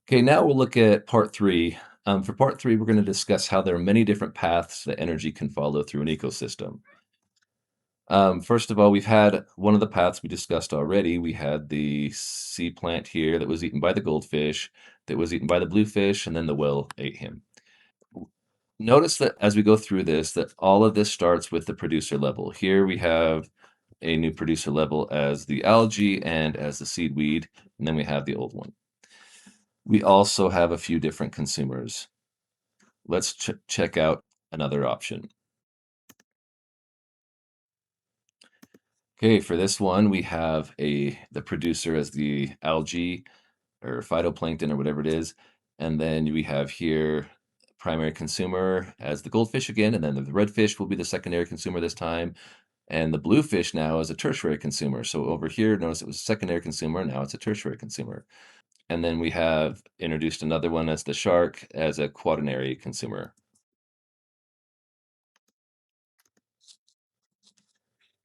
Okay, now we'll look at part three. For part three, we're going to discuss how there are many different paths that energy can follow through an ecosystem. First of all, we've had one of the paths we discussed already. We had the sea plant here that was eaten by the goldfish, that was eaten by the bluefish, and then the whale ate him. Notice that as we go through this, that all of this starts with the producer level. Here we have a new producer level as the algae and as the seaweed, and then we have the old one. We also have a few different consumers. Let's check out another option. Okay, for this one, we have the producer as the algae or phytoplankton or whatever it is, and then we have here primary consumer as the goldfish again, and then the redfish will be the secondary consumer this time, and the bluefish now is a tertiary consumer. So over here, notice it was a secondary consumer, now it's a tertiary consumer. And then we have introduced another one as the shark as a quaternary consumer.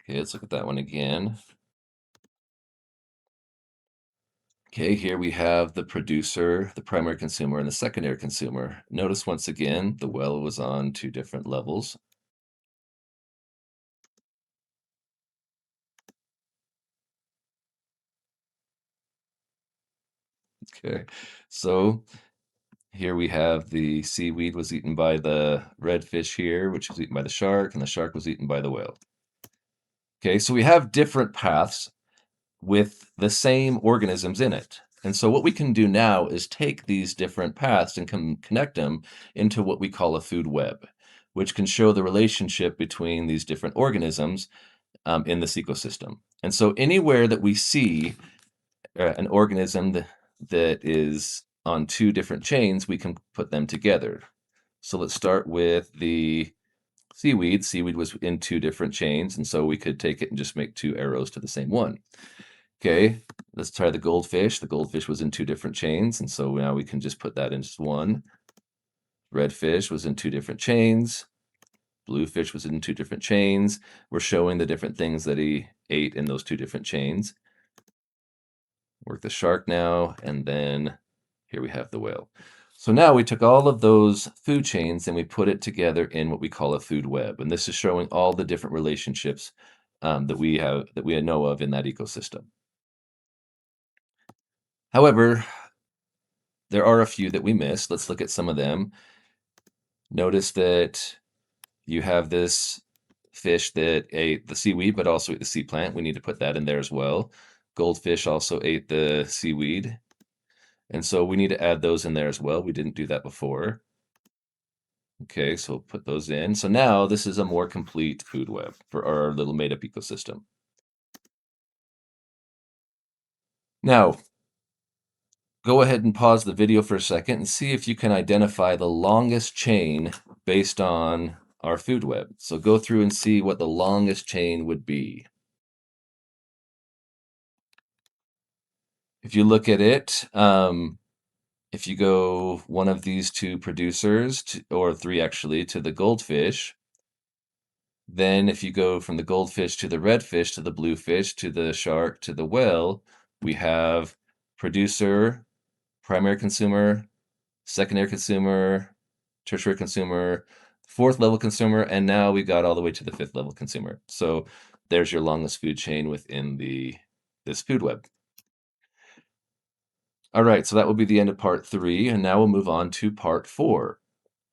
Okay, let's look at that one again. Okay, here we have the producer, the primary consumer, and the secondary consumer. Notice once again, the well was on two different levels. Okay, so here we have the seaweed was eaten by the redfish here, which was eaten by the shark, and the shark was eaten by the whale. Okay, so we have different paths with the same organisms in it. And so what we can do now is take these different paths and connect them into what we call a food web, which can show the relationship between these different organisms in this ecosystem. And so anywhere that we see an organism that is on two different chains, we can put them together. So let's start with the seaweed. Seaweed was in two different chains, and so we could take it and just make two arrows to the same one. Okay, let's try the goldfish. The goldfish was in two different chains, and so now we can just put that into one. Redfish was in two different chains. Bluefish was in two different chains. We're showing the different things that he ate in those two different chains. Work the shark now, and then here we have the whale. So now we took all of those food chains and we put it together in what we call a food web, and this is showing all the different relationships that we know of in that ecosystem. However, there are a few that we missed. Let's look at some of them. Notice that you have this fish that ate the seaweed, but also ate the sea plant. We need to put that in there as well. Goldfish also ate the seaweed. And so we need to add those in there as well. We didn't do that before. Okay, so we'll put those in. So now this is a more complete food web for our little made-up ecosystem. Now, go ahead and pause the video for a second and see if you can identify the longest chain based on our food web. So go through and see what the longest chain would be. If you look at it, if you go one of these two producers, or three actually, to the goldfish, then if you go from the goldfish to the redfish to the bluefish to the shark to the whale, we have producer, primary consumer, secondary consumer, tertiary consumer, fourth level consumer, and now we got all the way to the fifth level consumer. So there's your longest food chain within this food web. All right, so that will be the end of part three, and now we'll move on to part four.